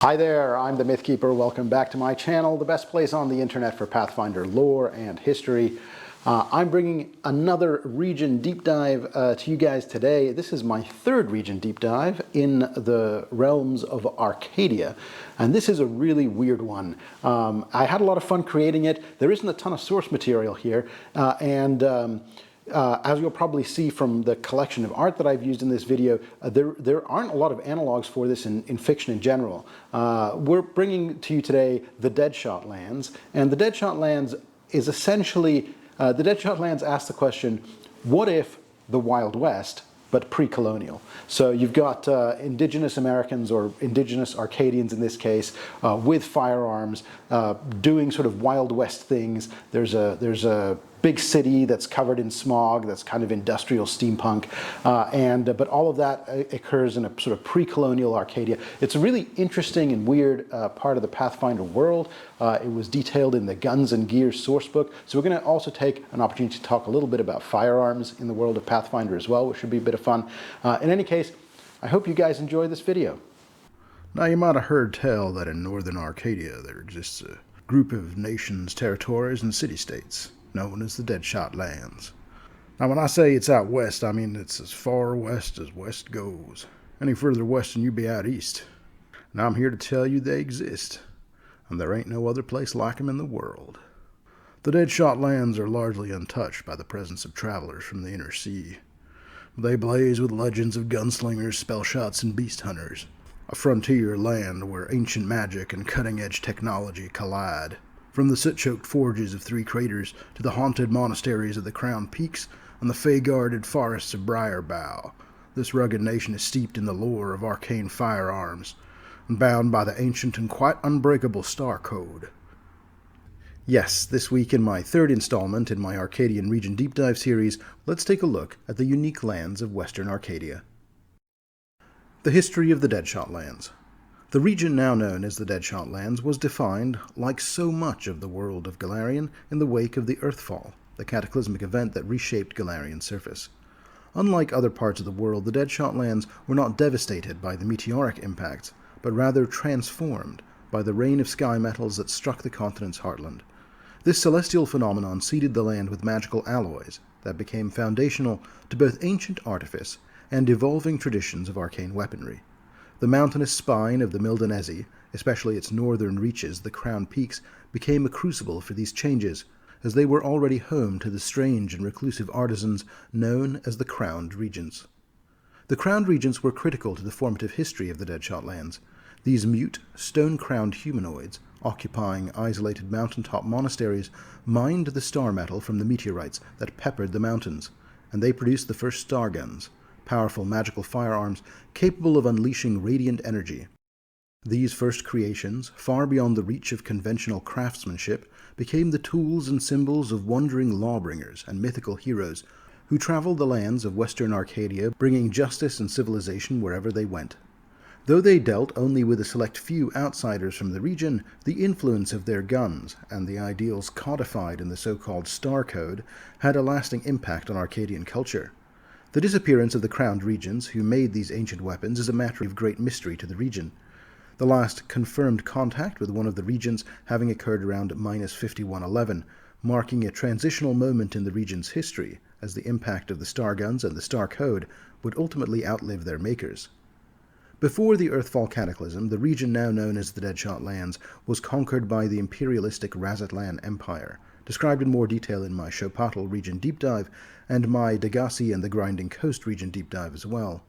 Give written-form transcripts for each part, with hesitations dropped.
Hi there, I'm the Mythkeeper. Welcome back to my channel, the best place on the internet for Pathfinder lore and history. I'm bringing another region deep dive to you guys today. This is my third region deep dive in the realms of Arcadia, and this is a really weird one. I had a lot of fun creating it. There isn't a ton of source material here, as you'll probably see from the collection of art that I've used in this video, there aren't a lot of analogs for this in fiction in general. We're bringing to you today the Deadshot Lands, and the Deadshot Lands is essentially, the Deadshot Lands asks the question, what if the Wild West, but pre-colonial? So you've got indigenous Americans, or indigenous Arcadians in this case, with firearms, doing sort of Wild West things. There's a big city that's covered in smog, that's kind of industrial steampunk, but all of that occurs in a sort of pre-colonial Arcadia. It's a really interesting and weird part of the Pathfinder world. It was detailed in the Guns and Gears sourcebook, so we're going to also take an opportunity to talk a little bit about firearms in the world of Pathfinder as well, which should be a bit of fun. In any case, I hope you guys enjoy this video. Now, you might have heard tell that in northern Arcadia there exists a group of nations, territories, and city-states known as the Deadshot Lands. Now, when I say it's out west, I mean it's as far west as west goes. Any further west and you be out east. Now, I'm here to tell you they exist, and there ain't no other place like 'em in the world. The Deadshot Lands are largely untouched by the presence of travelers from the inner sea. They blaze with legends of gunslingers, spellshots, and beast hunters. A frontier land where ancient magic and cutting-edge technology collide. From the soot-choked forges of Three Craters to the haunted monasteries of the Crown Peaks and the fey-guarded forests of Briarbow, this rugged nation is steeped in the lore of arcane firearms and bound by the ancient and quite unbreakable Star Code. Yes, this week in my third installment in my Arcadian Region Deep Dive series, let's take a look at the unique lands of Western Arcadia. The history of the Deadshot Lands. The region now known as the Deadshot Lands was defined, like so much of the world of Golarion, in the wake of the Earthfall, the cataclysmic event that reshaped Golarion's surface. Unlike other parts of the world, the Deadshot Lands were not devastated by the meteoric impacts, but rather transformed by the rain of sky metals that struck the continent's heartland. This celestial phenomenon seeded the land with magical alloys that became foundational to both ancient artifice and evolving traditions of arcane weaponry. The mountainous spine of the Mildanesi, especially its northern reaches, the Crown Peaks, became a crucible for these changes, as they were already home to the strange and reclusive artisans known as the Crowned Regents. The Crowned Regents were critical to the formative history of the Deadshot Lands. These mute, stone-crowned humanoids, occupying isolated mountaintop monasteries, mined the star metal from the meteorites that peppered the mountains, and they produced the first star guns, powerful magical firearms capable of unleashing radiant energy. These first creations, far beyond the reach of conventional craftsmanship, became the tools and symbols of wandering lawbringers and mythical heroes who traveled the lands of Western Arcadia, bringing justice and civilization wherever they went. Though they dealt only with a select few outsiders from the region, the influence of their guns and the ideals codified in the so-called Star Code had a lasting impact on Arcadian culture. The disappearance of the Crowned Regents who made these ancient weapons is a matter of great mystery to the region. The last confirmed contact with one of the regents having occurred around -5111, marking a transitional moment in the region's history, as the impact of the Star Guns and the Star Code would ultimately outlive their makers. Before the Earthfall Cataclysm, the region now known as the Deadshot Lands was conquered by the imperialistic Razatlan Empire, described in more detail in my Shopatl Region Deep Dive, and my Degasi and the Grinding Coast Region Deep Dive as well.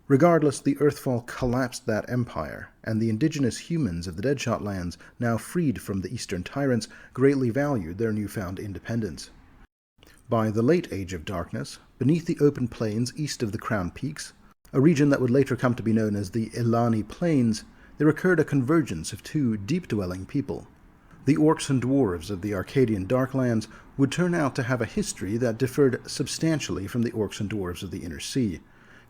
Regardless, the Earthfall collapsed that empire, and the indigenous humans of the Deadshot Lands, now freed from the Eastern tyrants, greatly valued their newfound independence. By the late Age of Darkness, beneath the open plains east of the Crown Peaks, a region that would later come to be known as the Ilani Plains, there occurred a convergence of two deep-dwelling people. The orcs and dwarves of the Arcadian Darklands would turn out to have a history that differed substantially from the orcs and dwarves of the Inner Sea.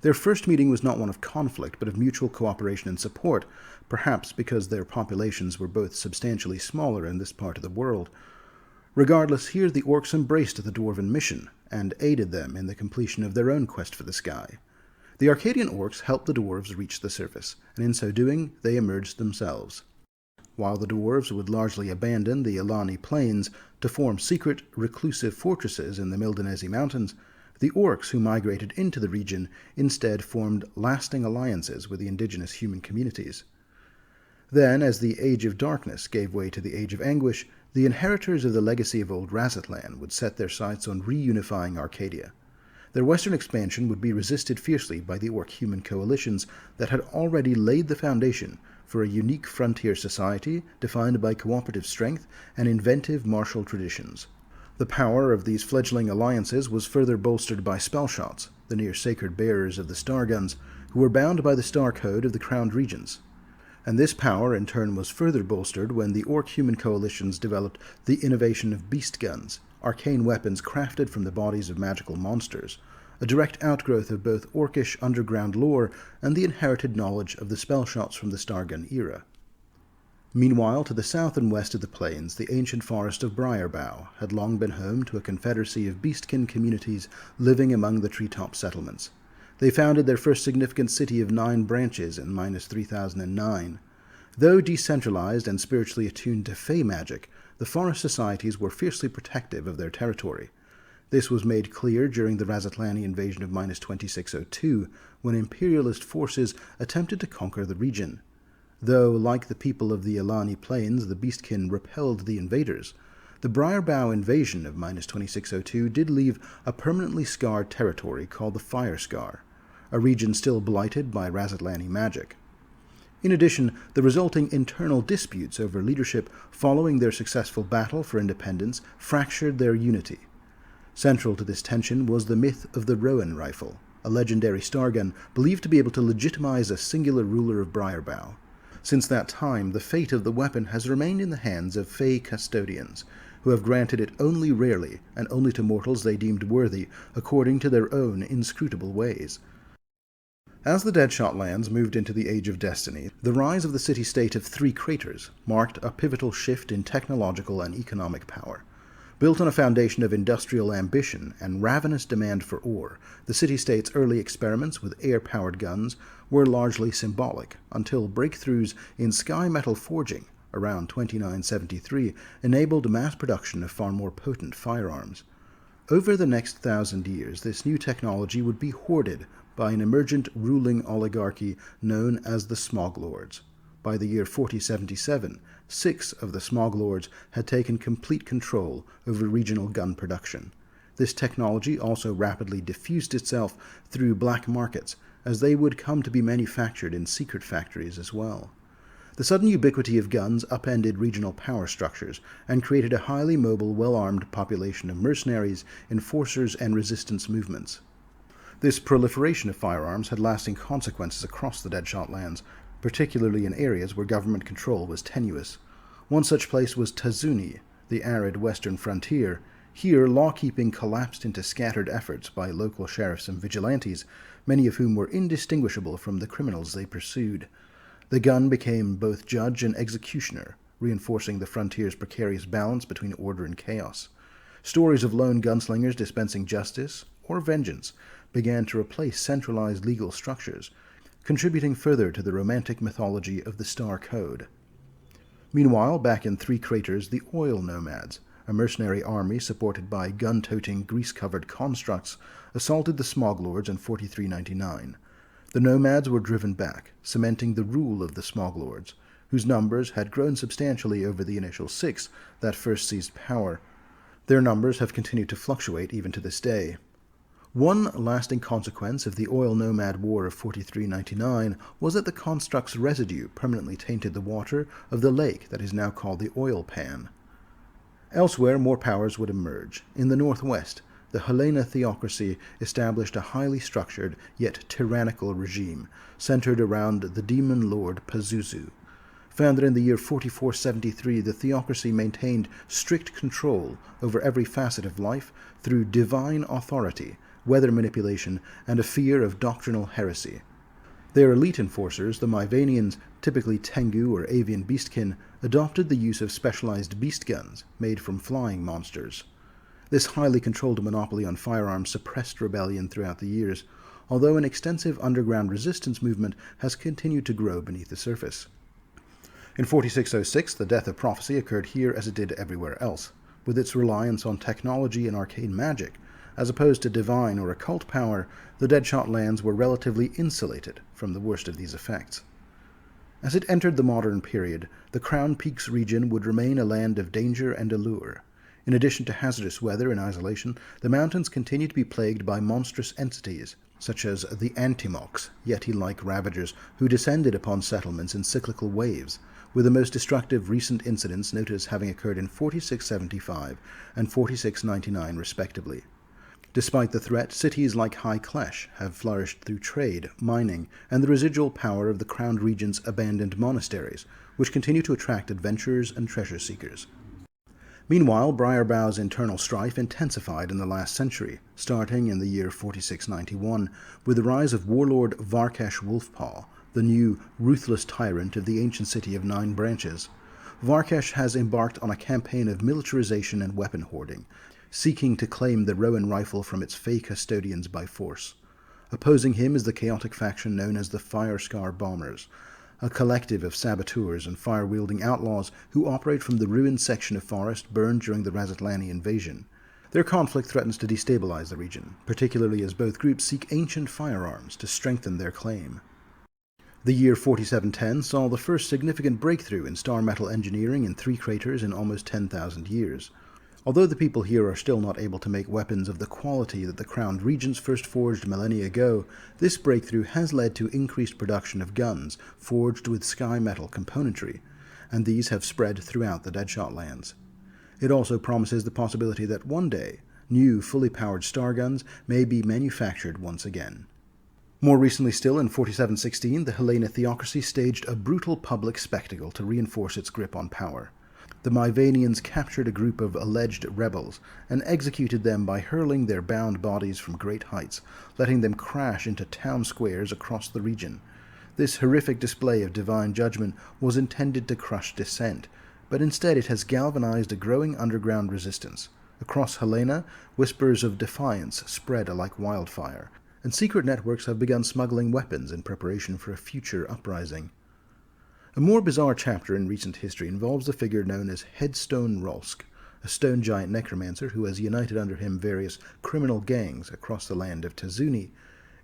Their first meeting was not one of conflict, but of mutual cooperation and support, perhaps because their populations were both substantially smaller in this part of the world. Regardless, here the orcs embraced the dwarven mission, and aided them in the completion of their own quest for the sky. The Arcadian orcs helped the dwarves reach the surface, and in so doing, they emerged themselves. While the dwarves would largely abandon the Alani plains to form secret, reclusive fortresses in the Mildonesi mountains, the orcs who migrated into the region instead formed lasting alliances with the indigenous human communities. Then, as the Age of Darkness gave way to the Age of Anguish, the inheritors of the legacy of old Razatlan would set their sights on reunifying Arcadia. Their western expansion would be resisted fiercely by the orc-human coalitions that had already laid the foundation for a unique frontier society defined by cooperative strength and inventive martial traditions. The power of these fledgling alliances was further bolstered by spellshots, the near-sacred bearers of the star guns, who were bound by the star code of the crowned regents. And this power in turn was further bolstered when the orc-human coalitions developed the innovation of beast guns, arcane weapons crafted from the bodies of magical monsters, a direct outgrowth of both orcish underground lore and the inherited knowledge of the spellshots from the Stargun era. Meanwhile, to the south and west of the plains, the ancient forest of Briarbough had long been home to a confederacy of beastkin communities living among the treetop settlements. They founded their first significant city of 9 branches in -3009. Though decentralized and spiritually attuned to fey magic, the forest societies were fiercely protective of their territory. This was made clear during the Razatlani invasion of -2602, when imperialist forces attempted to conquer the region. Though, like the people of the Alani Plains, the beastkin repelled the invaders, the Briarbough invasion of -2602 did leave a permanently scarred territory called the Fire Scar, a region still blighted by Razatlani magic. In addition, the resulting internal disputes over leadership following their successful battle for independence fractured their unity. Central to this tension was the myth of the Rowan rifle, a legendary stargun believed to be able to legitimize a singular ruler of Briarbough. Since that time, the fate of the weapon has remained in the hands of fey custodians, who have granted it only rarely and only to mortals they deemed worthy according to their own inscrutable ways. As the Deadshot Lands moved into the Age of Destiny, the rise of the city-state of 3 craters marked a pivotal shift in technological and economic power. Built on a foundation of industrial ambition and ravenous demand for ore, the city-state's early experiments with air-powered guns were largely symbolic, until breakthroughs in sky metal forging around 2973 enabled mass production of far more potent firearms. Over the next 1,000 years, this new technology would be hoarded by an emergent ruling oligarchy known as the Smoglords. By the year 4077, 6 of the Smoglords had taken complete control over regional gun production. This technology also rapidly diffused itself through black markets, as they would come to be manufactured in secret factories as well. The sudden ubiquity of guns upended regional power structures and created a highly mobile, well-armed population of mercenaries, enforcers, and resistance movements. This proliferation of firearms had lasting consequences across the Deadshot Lands, particularly in areas where government control was tenuous. One such place was Tazuni, the arid western frontier. Here, law-keeping collapsed into scattered efforts by local sheriffs and vigilantes, many of whom were indistinguishable from the criminals they pursued. The gun became both judge and executioner, reinforcing the frontier's precarious balance between order and chaos. Stories of lone gunslingers dispensing justice, or vengeance, began to replace centralized legal structures, contributing further to the romantic mythology of the Star Code. Meanwhile, back in 3 craters, the Oil Nomads, a mercenary army supported by gun-toting, grease-covered constructs, assaulted the Smoglords in 4399. The Nomads were driven back, cementing the rule of the Smoglords, whose numbers had grown substantially over the initial 6 that first seized power. Their numbers have continued to fluctuate even to this day. One lasting consequence of the Oil Nomad War of 4399 was that the construct's residue permanently tainted the water of the lake that is now called the Oil Pan. Elsewhere, more powers would emerge. In the northwest, the Helena theocracy established a highly structured yet tyrannical regime centered around the demon lord Pazuzu. Founded in the year 4473, the theocracy maintained strict control over every facet of life through divine authority, weather manipulation, and a fear of doctrinal heresy. Their elite enforcers, the Myvanians, typically Tengu or avian beastkin, adopted the use of specialized beast guns made from flying monsters. This highly controlled monopoly on firearms suppressed rebellion throughout the years. although an extensive underground resistance movement has continued to grow beneath the surface. In 4606, the death of prophecy occurred here as it did everywhere else, with its reliance on technology and arcane magic. As opposed to divine or occult power, the Deadshot Lands were relatively insulated from the worst of these effects. As it entered the modern period, the Crown Peaks region would remain a land of danger and allure. In addition to hazardous weather and isolation, the mountains continue to be plagued by monstrous entities, such as the Antimox, Yeti-like ravagers who descended upon settlements in cyclical waves, with the most destructive recent incidents noted as having occurred in 4675 and 4699 respectively. Despite the threat, cities like High Clesh have flourished through trade, mining, and the residual power of the Crowned Region's abandoned monasteries, which continue to attract adventurers and treasure seekers. Meanwhile, Briarbow's internal strife intensified in the last century, starting in the year 4691, with the rise of warlord Varkesh Wolfpaw, the new, ruthless tyrant of the ancient city of Nine Branches. Varkesh has embarked on a campaign of militarization and weapon hoarding, seeking to claim the Rowan rifle from its Fey custodians by force. Opposing him is the chaotic faction known as the Firescar Bombers, a collective of saboteurs and fire-wielding outlaws who operate from the ruined section of forest burned during the Razatlani invasion. Their conflict threatens to destabilize the region, particularly as both groups seek ancient firearms to strengthen their claim. The year 4710 saw the first significant breakthrough in star metal engineering in 3 craters in almost 10,000 years. Although the people here are still not able to make weapons of the quality that the Crowned Regions first forged millennia ago, this breakthrough has led to increased production of guns forged with sky metal componentry, and these have spread throughout the Deadshot Lands. It also promises the possibility that one day, new fully powered star guns may be manufactured once again. More recently still, in 4716, the Helena theocracy staged a brutal public spectacle to reinforce its grip on power. The Myvanians captured a group of alleged rebels and executed them by hurling their bound bodies from great heights, letting them crash into town squares across the region. This horrific display of divine judgment was intended to crush dissent, but instead it has galvanized a growing underground resistance. Across Helena, whispers of defiance spread like wildfire, and secret networks have begun smuggling weapons in preparation for a future uprising. A more bizarre chapter in recent history involves the figure known as Headstone Rolsk, a stone giant necromancer who has united under him various criminal gangs across the land of Tazuni.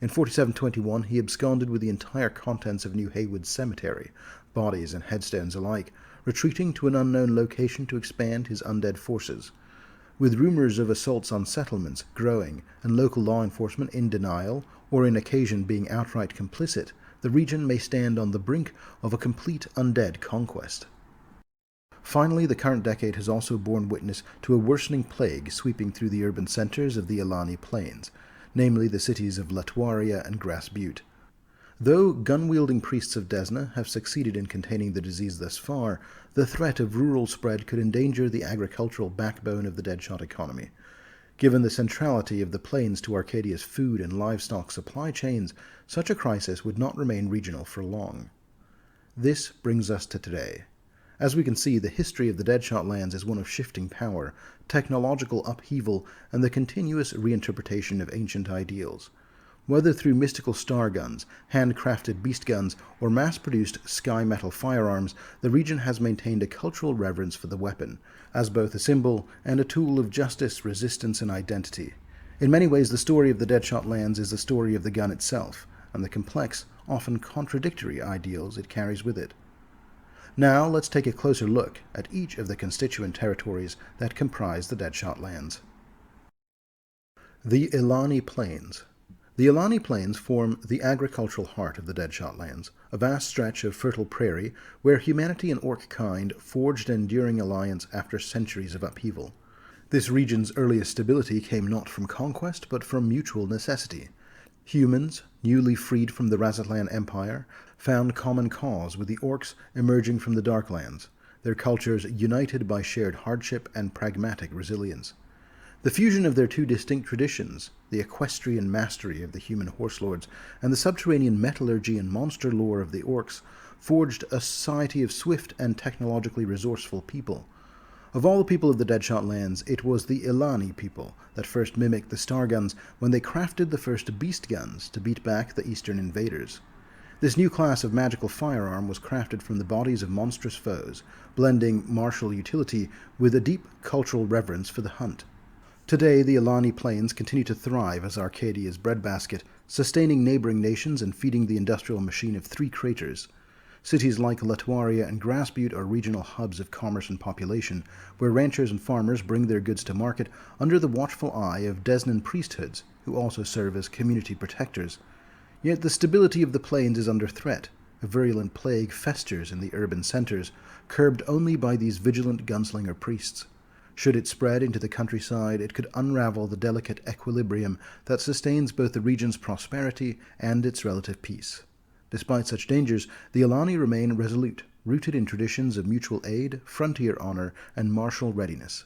In 4721, he absconded with the entire contents of New Haywood Cemetery, bodies and headstones alike, retreating to an unknown location to expand his undead forces. With rumors of assaults on settlements growing and local law enforcement in denial or in occasion being outright complicit, the region may stand on the brink of a complete undead conquest. Finally, the current decade has also borne witness to a worsening plague sweeping through the urban centers of the Ilani Plains, namely the cities of Latwaria and Grass Butte. Though gun-wielding priests of Desna have succeeded in containing the disease thus far, the threat of rural spread could endanger the agricultural backbone of the Deadshot economy. Given the centrality of the plains to Arcadia's food and livestock supply chains, such a crisis would not remain regional for long. This brings us to today. As we can see, the history of the Deadshot Lands is one of shifting power, technological upheaval, and the continuous reinterpretation of ancient ideals. Whether through mystical star guns, handcrafted beast guns, or mass-produced sky metal firearms, the region has maintained a cultural reverence for the weapon, as both a symbol and a tool of justice, resistance, and identity. In many ways, the story of the Deadshot Lands is the story of the gun itself, and the complex, often contradictory ideals it carries with it. Now, let's take a closer look at each of the constituent territories that comprise the Deadshot Lands. The Ilani Plains. The Ilani Plains form the agricultural heart of the Deadshot Lands, a vast stretch of fertile prairie where humanity and orc kind forged an enduring alliance after centuries of upheaval. This region's earliest stability came not from conquest, but from mutual necessity. Humans, newly freed from the Razatlan Empire, found common cause with the orcs emerging from the Darklands, their cultures united by shared hardship and pragmatic resilience. The fusion of their two distinct traditions, the equestrian mastery of the human horselords and the subterranean metallurgy and monster lore of the orcs, forged a society of swift and technologically resourceful people. Of all the people of the Deadshot Lands, it was the Ilani people that first mimicked the star guns when they crafted the first beast guns to beat back the eastern invaders. This new class of magical firearm was crafted from the bodies of monstrous foes, blending martial utility with a deep cultural reverence for the hunt. Today, the Ilani Plains continue to thrive as Arcadia's breadbasket, sustaining neighboring nations and feeding the industrial machine of three craters. Cities like Latuaria and Grassbutte are regional hubs of commerce and population, where ranchers and farmers bring their goods to market under the watchful eye of Desnan priesthoods, who also serve as community protectors. Yet the stability of the plains is under threat. A virulent plague festers in the urban centers, curbed only by these vigilant gunslinger priests. Should it spread into the countryside, it could unravel the delicate equilibrium that sustains both the region's prosperity and its relative peace. Despite such dangers, the Ilani remain resolute, rooted in traditions of mutual aid, frontier honor, and martial readiness.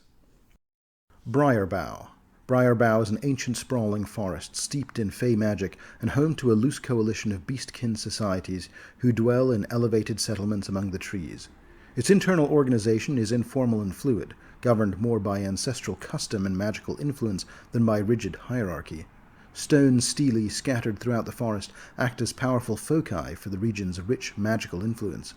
Briarbough. Briarbough is an ancient sprawling forest steeped in fey magic and home to a loose coalition of beastkin societies who dwell in elevated settlements among the trees. Its internal organization is informal and fluid, governed more by ancestral custom and magical influence than by rigid hierarchy. Stone stelae scattered throughout the forest act as powerful foci for the region's rich magical influence.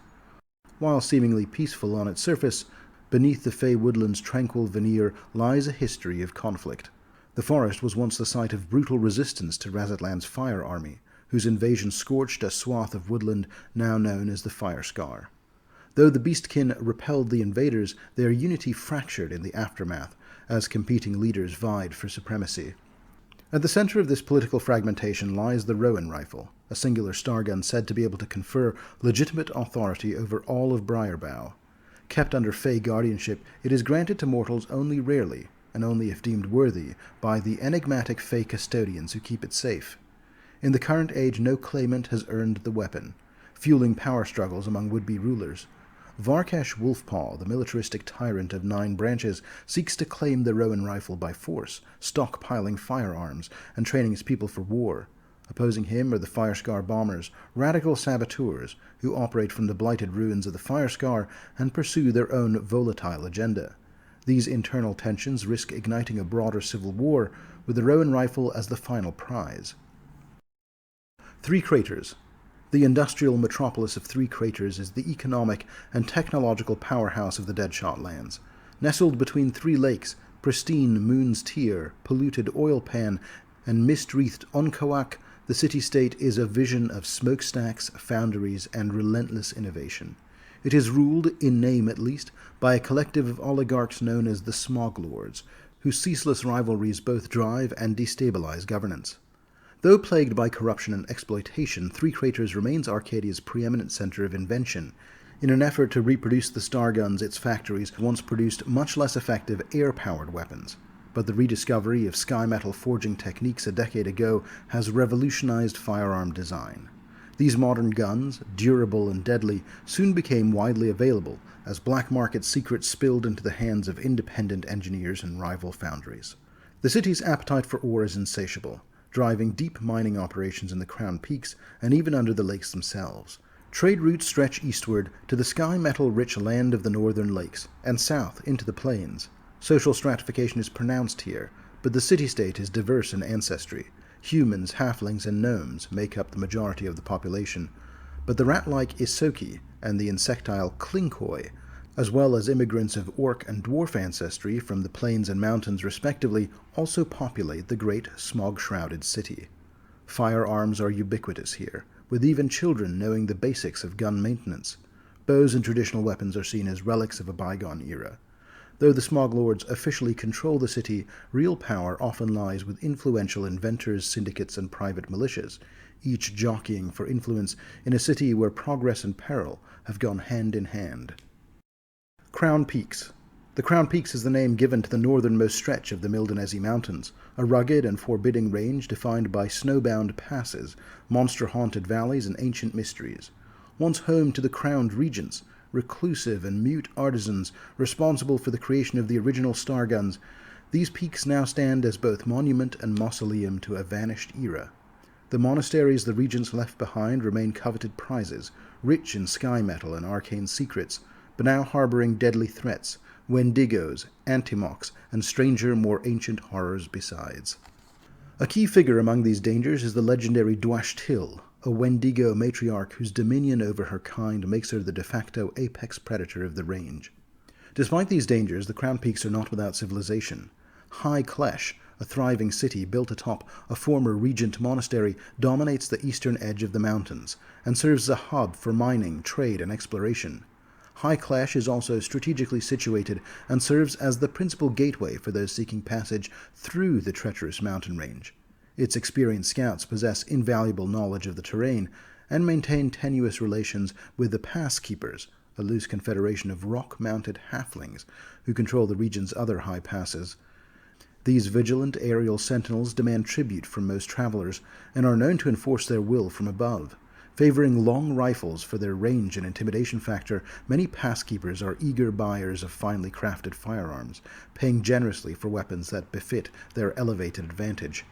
While seemingly peaceful on its surface, beneath the fey woodland's tranquil veneer lies a history of conflict. The forest was once the site of brutal resistance to Razatlan's fire army, whose invasion scorched a swath of woodland now known as the Fire Scar. Though the beastkin repelled the invaders, their unity fractured in the aftermath, as competing leaders vied for supremacy. At the center of this political fragmentation lies the Rowan rifle, a singular stargun said to be able to confer legitimate authority over all of Briarbough. Kept under fey guardianship, it is granted to mortals only rarely, and only if deemed worthy, by the enigmatic fey custodians who keep it safe. In the current age, no claimant has earned the weapon, fueling power struggles among would-be rulers. Varkesh Wolfpaw, the militaristic tyrant of 9 branches, seeks to claim the Rowan rifle by force, stockpiling firearms and training his people for war. Opposing him are the Firescar bombers, radical saboteurs who operate from the blighted ruins of the Firescar and pursue their own volatile agenda. These internal tensions risk igniting a broader civil war, with the Rowan rifle as the final prize. Three Craters. The industrial metropolis of Three Craters is the economic and technological powerhouse of the Deadshot Lands. Nestled between 3 lakes, pristine Moon's Tier, polluted oil pan, and mist-wreathed Oncoac, the city-state is a vision of smokestacks, foundries, and relentless innovation. It is ruled, in name at least, by a collective of oligarchs known as the Smog Lords, whose ceaseless rivalries both drive and destabilize governance. Though plagued by corruption and exploitation, Three Craters remains Arcadia's preeminent center of invention. In an effort to reproduce the star guns, its factories once produced much less effective air-powered weapons. But the rediscovery of sky metal forging techniques a decade ago has revolutionized firearm design. These modern guns, durable and deadly, soon became widely available as black market secrets spilled into the hands of independent engineers and rival foundries. The city's appetite for ore is insatiable, driving deep mining operations in the Crown Peaks and even under the lakes themselves. Trade routes stretch eastward to the sky metal-rich land of the northern lakes, and south into the plains. Social stratification is pronounced here, but the city-state is diverse in ancestry. Humans, halflings, and gnomes make up the majority of the population, but the rat-like Isoki and the insectile Klinkoi, as well as immigrants of orc and dwarf ancestry from the plains and mountains respectively, also populate the great smog-shrouded city. Firearms are ubiquitous here, with even children knowing the basics of gun maintenance. Bows and traditional weapons are seen as relics of a bygone era. Though the Smog Lords officially control the city, real power often lies with influential inventors, syndicates, and private militias, each jockeying for influence in a city where progress and peril have gone hand in hand. Crown Peaks. The Crown Peaks is the name given to the northernmost stretch of the Mildonesi Mountains, a rugged and forbidding range defined by snowbound passes, monster-haunted valleys, and ancient mysteries. Once home to the crowned regents, reclusive and mute artisans responsible for the creation of the original star guns, these peaks now stand as both monument and mausoleum to a vanished era. The monasteries the regents left behind remain coveted prizes, rich in sky metal and arcane secrets, but now harboring deadly threats, Wendigos, Antimochs, and stranger, more ancient horrors besides. A key figure among these dangers is the legendary Dwashtil, a Wendigo matriarch whose dominion over her kind makes her the de facto apex predator of the range. Despite these dangers, the Crown Peaks are not without civilization. High Klesh, a thriving city built atop a former regent monastery, dominates the eastern edge of the mountains and serves as a hub for mining, trade, and exploration. High Klesh is also strategically situated and serves as the principal gateway for those seeking passage through the treacherous mountain range. Its experienced scouts possess invaluable knowledge of the terrain and maintain tenuous relations with the Pass Keepers, a loose confederation of rock-mounted halflings who control the region's other high passes. These vigilant aerial sentinels demand tribute from most travelers and are known to enforce their will from above. Favoring long rifles for their range and intimidation factor, many passkeepers are eager buyers of finely crafted firearms, paying generously for weapons that befit their elevated advantage.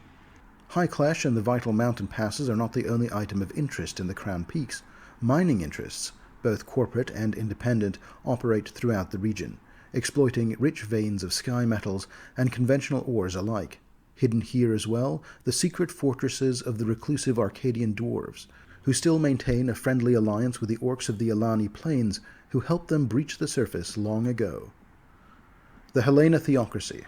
High Klesh and the vital mountain passes are not the only item of interest in the Crown Peaks. Mining interests, both corporate and independent, operate throughout the region, exploiting rich veins of sky metals and conventional ores alike. Hidden here as well, the secret fortresses of the reclusive Arcadian dwarves, who still maintain a friendly alliance with the orcs of the Alani Plains, who helped them breach the surface long ago. The Helena Theocracy.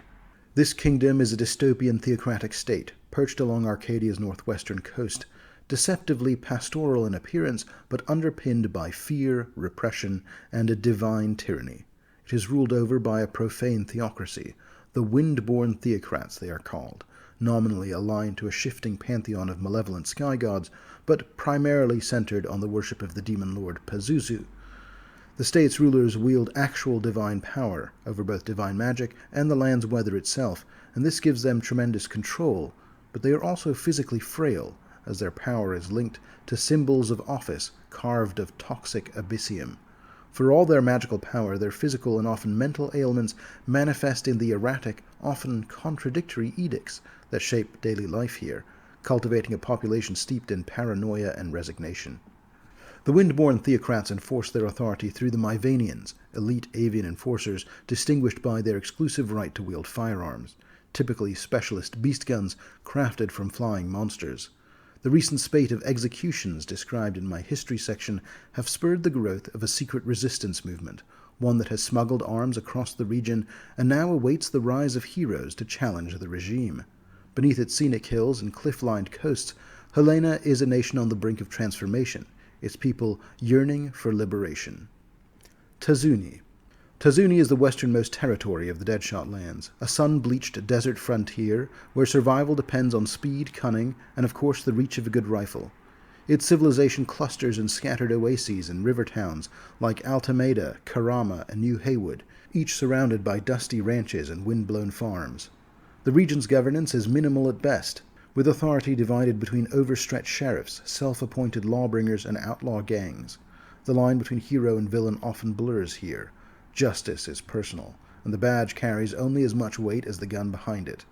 This kingdom is a dystopian theocratic state, perched along Arcadia's northwestern coast, deceptively pastoral in appearance, but underpinned by fear, repression, and a divine tyranny. It is ruled over by a profane theocracy. The wind-born theocrats they are called, nominally aligned to a shifting pantheon of malevolent sky gods, but primarily centered on the worship of the demon lord Pazuzu. The state's rulers wield actual divine power over both divine magic and the land's weather itself, and this gives them tremendous control, but they are also physically frail, as their power is linked to symbols of office carved of toxic abyssium. For all their magical power, their physical and often mental ailments manifest in the erratic, often contradictory edicts that shape daily life here, cultivating a population steeped in paranoia and resignation. The wind-born theocrats enforce their authority through the Myvanians, elite avian enforcers distinguished by their exclusive right to wield firearms, typically specialist beast guns crafted from flying monsters. The recent spate of executions described in my history section have spurred the growth of a secret resistance movement, one that has smuggled arms across the region and now awaits the rise of heroes to challenge the regime. Beneath its scenic hills and cliff-lined coasts, Helena is a nation on the brink of transformation, its people yearning for liberation. Tazuni. Tazuni is the westernmost territory of the Deadshot Lands, a sun-bleached desert frontier where survival depends on speed, cunning, and of course the reach of a good rifle. Its civilization clusters in scattered oases and river towns like Altameda, Karama, and New Haywood, each surrounded by dusty ranches and wind-blown farms. The region's governance is minimal at best, with authority divided between overstretched sheriffs, self-appointed lawbringers, and outlaw gangs. The line between hero and villain often blurs here. Justice is personal, and the badge carries only as much weight as the gun behind it.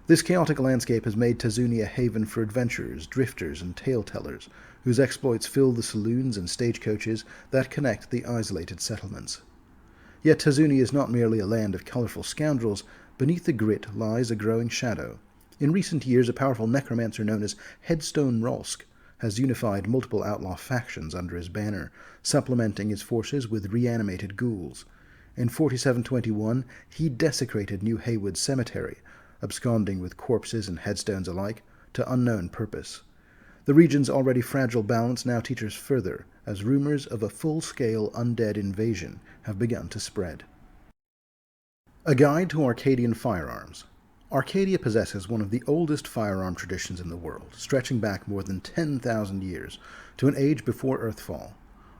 This chaotic landscape has made Tazuni a haven for adventurers, drifters, and tale-tellers, whose exploits fill the saloons and stagecoaches that connect the isolated settlements. Yet Tazuni is not merely a land of colorful scoundrels. Beneath the grit lies a growing shadow. In recent years, a powerful necromancer known as Headstone Rolsk has unified multiple outlaw factions under his banner, supplementing his forces with reanimated ghouls. In 4721, he desecrated New Haywood Cemetery, absconding with corpses and headstones alike, to unknown purpose. The region's already fragile balance now teeters further, as rumors of a full-scale undead invasion have begun to spread. A Guide to Arcadian Firearms. Arcadia possesses one of the oldest firearm traditions in the world, stretching back more than 10,000 years, to an age before Earthfall.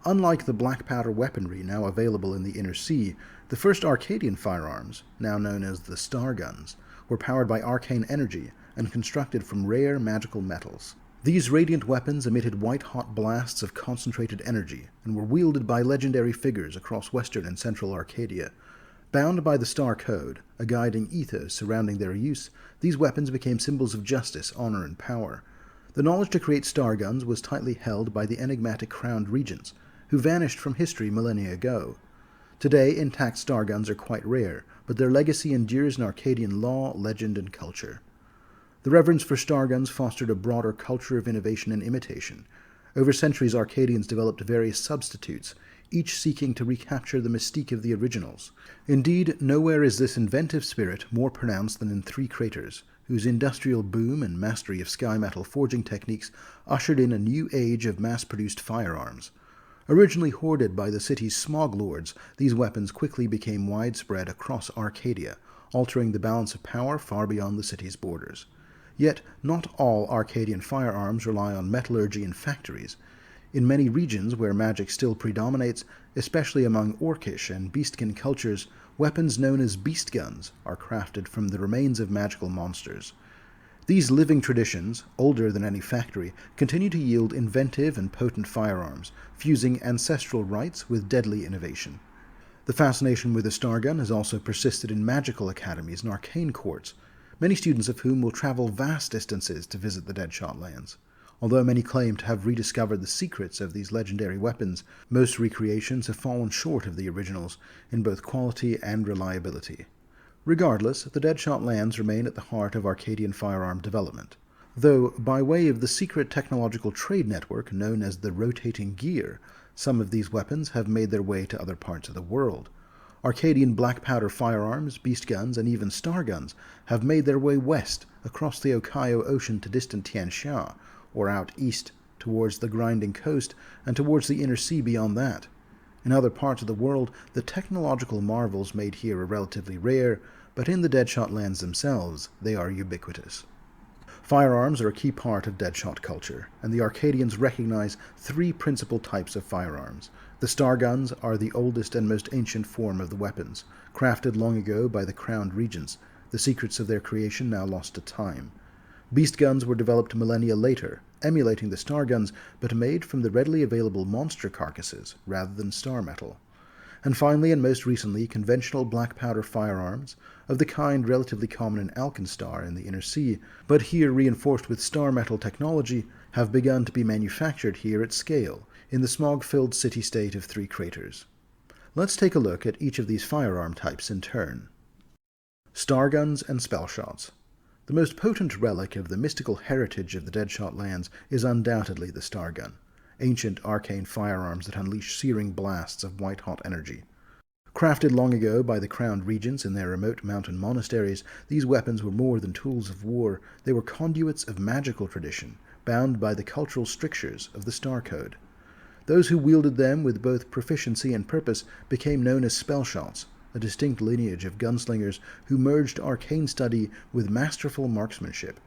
Unlike the black powder weaponry now available in the Inner Sea, the first Arcadian firearms, now known as the Star Guns, were powered by arcane energy and constructed from rare magical metals. These radiant weapons emitted white-hot blasts of concentrated energy and were wielded by legendary figures across western and central Arcadia. Bound by the Star Code, a guiding ethos surrounding their use, these weapons became symbols of justice, honor, and power. The knowledge to create star guns was tightly held by the enigmatic crowned regents, who vanished from history millennia ago. Today, intact star guns are quite rare, but their legacy endures in Arcadian law, legend, and culture. The reverence for star guns fostered a broader culture of innovation and imitation. Over centuries, Arcadians developed various substitutes, each seeking to recapture the mystique of the originals. Indeed, nowhere is this inventive spirit more pronounced than in Three Craters, whose industrial boom and mastery of sky metal forging techniques ushered in a new age of mass-produced firearms. Originally hoarded by the city's smog lords, these weapons quickly became widespread across Arcadia, altering the balance of power far beyond the city's borders. Yet, not all Arcadian firearms rely on metallurgy in factories. In many regions where magic still predominates, especially among Orcish and Beastkin cultures, weapons known as beast guns are crafted from the remains of magical monsters. These living traditions, older than any factory, continue to yield inventive and potent firearms, fusing ancestral rites with deadly innovation. The fascination with the star gun has also persisted in magical academies and arcane courts, many students of whom will travel vast distances to visit the Deadshot Lands. Although many claim to have rediscovered the secrets of these legendary weapons, most recreations have fallen short of the originals in both quality and reliability. Regardless, the Deadshot Lands remain at the heart of Arcadian firearm development, though by way of the secret technological trade network known as the Rotating Gear, some of these weapons have made their way to other parts of the world. Arcadian black powder firearms, beast guns, and even star guns have made their way west across the Okayo Ocean to distant Tianxia, or out east towards the grinding coast and towards the inner sea beyond that. In other parts of the world, the technological marvels made here are relatively rare, but in the Deadshot Lands themselves, they are ubiquitous. Firearms are a key part of Deadshot culture, and the Arcadians recognize three principal types of firearms. The star guns are the oldest and most ancient form of the weapons, crafted long ago by the crowned regents, the secrets of their creation now lost to time. Beast guns were developed millennia later, emulating the star guns, but made from the readily available monster carcasses rather than star metal. And finally, and most recently, conventional black powder firearms, of the kind relatively common in Alkenstar in the Inner Sea, but here reinforced with star metal technology, have begun to be manufactured here at scale, in the smog-filled city-state of Three Craters. Let's take a look at each of these firearm types in turn. Star guns and spell shots. The most potent relic of the mystical heritage of the Deadshot Lands is undoubtedly the star gun, ancient arcane firearms that unleash searing blasts of white-hot energy. Crafted long ago by the crowned regents in their remote mountain monasteries, these weapons were more than tools of war, they were conduits of magical tradition, bound by the cultural strictures of the Star Code. Those who wielded them with both proficiency and purpose became known as spell shots, a distinct lineage of gunslingers who merged arcane study with masterful marksmanship.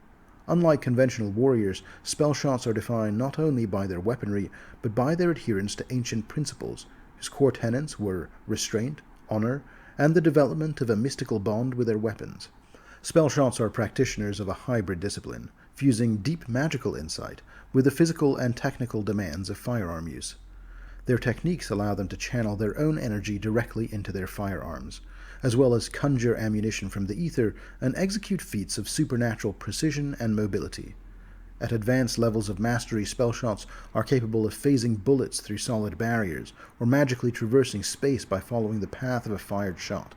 Unlike conventional warriors, spell shots are defined not only by their weaponry, but by their adherence to ancient principles, whose core tenets were restraint, honor, and the development of a mystical bond with their weapons. Spell shots are practitioners of a hybrid discipline, fusing deep magical insight with the physical and technical demands of firearm use. Their techniques allow them to channel their own energy directly into their firearms, as well as conjure ammunition from the ether and execute feats of supernatural precision and mobility. At advanced levels of mastery, spell shots are capable of phasing bullets through solid barriers, or magically traversing space by following the path of a fired shot.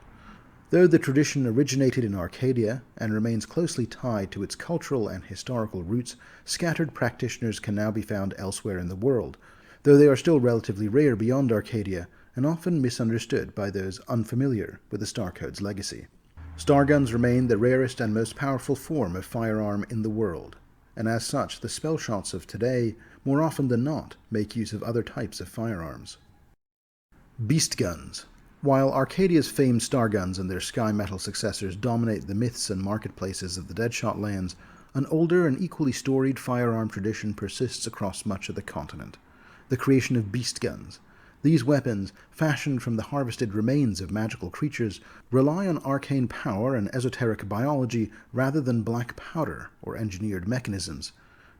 Though the tradition originated in Arcadia and remains closely tied to its cultural and historical roots, scattered practitioners can now be found elsewhere in the world, though they are still relatively rare beyond Arcadia and often misunderstood by those unfamiliar with the Star Code's legacy. Star guns remain the rarest and most powerful form of firearm in the world, and as such the spell shots of today, more often than not, make use of other types of firearms. Beast guns. While Arcadia's famed star guns and their sky metal successors dominate the myths and marketplaces of the Deadshot Lands, an older and equally storied firearm tradition persists across much of the continent. The creation of beast guns. These weapons, fashioned from the harvested remains of magical creatures, rely on arcane power and esoteric biology rather than black powder or engineered mechanisms.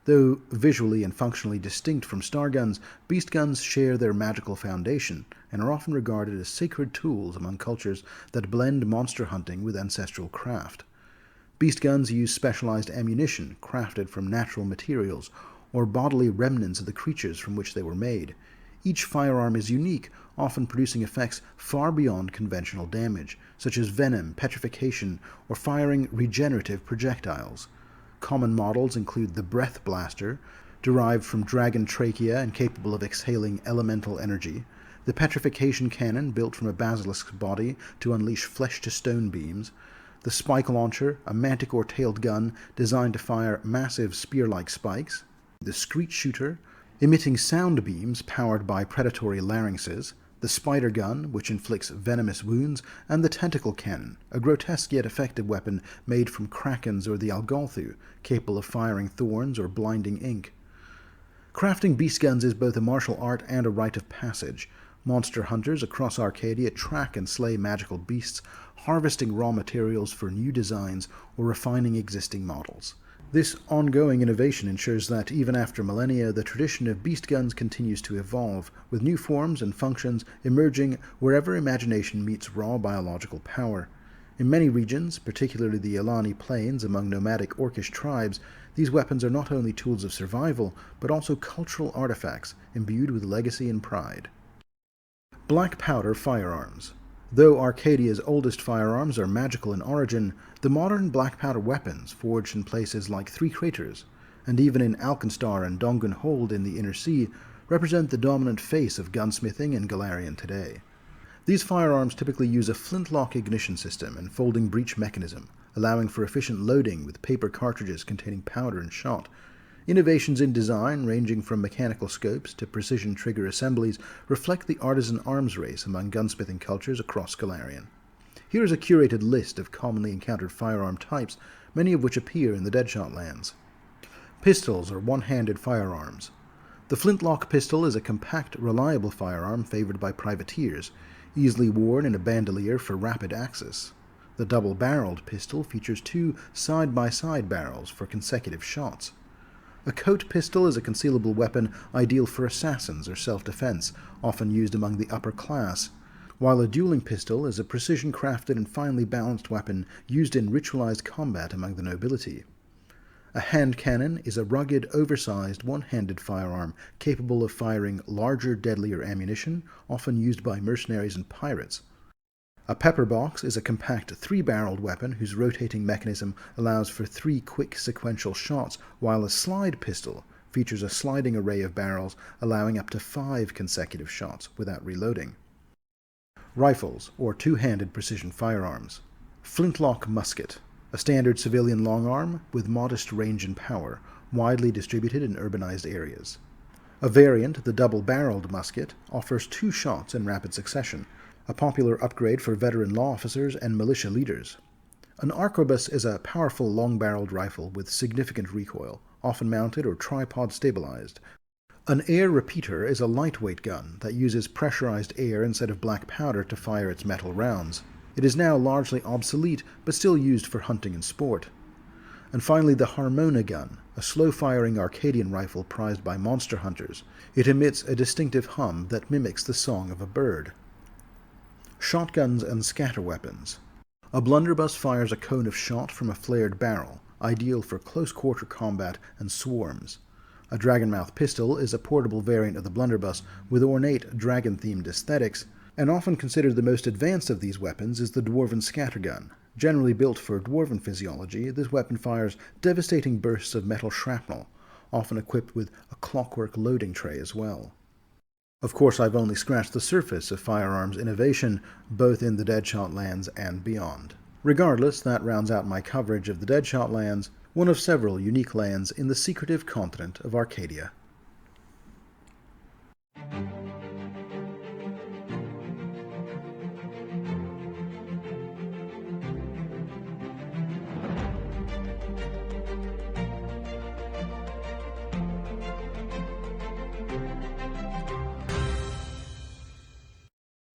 Though visually and functionally distinct from star guns, beast guns share their magical foundation and are often regarded as sacred tools among cultures that blend monster hunting with ancestral craft. Beast guns use specialized ammunition crafted from natural materials or bodily remnants of the creatures from which they were made. Each firearm is unique, often producing effects far beyond conventional damage, such as venom, petrification, or firing regenerative projectiles. Common models include the Breath Blaster, derived from dragon trachea and capable of exhaling elemental energy, the Petrification Cannon, built from a basilisk's body to unleash flesh-to-stone beams, the Spike Launcher, a manticore-tailed gun designed to fire massive spear-like spikes, the Screech Shooter, emitting sound beams powered by predatory larynxes, the Spider Gun, which inflicts venomous wounds, and the Tentacle Cannon, a grotesque yet effective weapon made from krakens or the Algolthu, capable of firing thorns or blinding ink. Crafting beast guns is both a martial art and a rite of passage. Monster hunters across Arcadia track and slay magical beasts, harvesting raw materials for new designs or refining existing models. This ongoing innovation ensures that even after millennia, the tradition of beast guns continues to evolve, with new forms and functions emerging wherever imagination meets raw biological power. In many regions, particularly the Ilani Plains among nomadic Orcish tribes, these weapons are not only tools of survival, but also cultural artifacts imbued with legacy and pride. Black powder firearms. Though Arcadia's oldest firearms are magical in origin, the modern black powder weapons, forged in places like Three Craters, and even in Alkenstar and Dongan Hold in the Inner Sea, represent the dominant face of gunsmithing in Galarian today. These firearms typically use a flintlock ignition system and folding breech mechanism, allowing for efficient loading with paper cartridges containing powder and shot. Innovations in design, ranging from mechanical scopes to precision trigger assemblies, reflect the artisan arms race among gunsmithing cultures across Galarian. Here is a curated list of commonly encountered firearm types, many of which appear in the Deadshot Lands. Pistols or one-handed firearms. The flintlock pistol is a compact, reliable firearm favored by privateers, easily worn in a bandolier for rapid access. The double-barreled pistol features two side-by-side barrels for consecutive shots. A coat pistol is a concealable weapon ideal for assassins or self-defense, often used among the upper class, while a dueling pistol is a precision-crafted and finely balanced weapon used in ritualized combat among the nobility. A hand cannon is a rugged, oversized, one-handed firearm capable of firing larger, deadlier ammunition, often used by mercenaries and pirates. A pepper box is a compact three-barreled weapon whose rotating mechanism allows for 3 quick sequential shots, while a slide pistol features a sliding array of barrels allowing up to 5 consecutive shots without reloading. Rifles, or two-handed precision firearms. Flintlock musket, a standard civilian long arm with modest range and power, widely distributed in urbanized areas. A variant, the double-barreled musket, offers 2 shots in rapid succession, a popular upgrade for veteran law officers and militia leaders. An arquebus is a powerful long-barreled rifle with significant recoil, often mounted or tripod-stabilized. An air repeater is a lightweight gun that uses pressurized air instead of black powder to fire its metal rounds. It is now largely obsolete, but still used for hunting and sport. And finally, the Harmona gun, a slow-firing Arcadian rifle prized by monster hunters. It emits a distinctive hum that mimics the song of a bird. Shotguns and scatter weapons. A blunderbuss fires a cone of shot from a flared barrel, ideal for close-quarter combat and swarms. A dragonmouth pistol is a portable variant of the blunderbuss with ornate dragon-themed aesthetics, and often considered the most advanced of these weapons is the dwarven scattergun. Generally built for dwarven physiology, this weapon fires devastating bursts of metal shrapnel, often equipped with a clockwork loading tray as well. Of course, I've only scratched the surface of firearms innovation, both in the Deadshot Lands and beyond. Regardless, that rounds out my coverage of the Deadshot Lands, one of several unique lands in the secretive continent of Arcadia.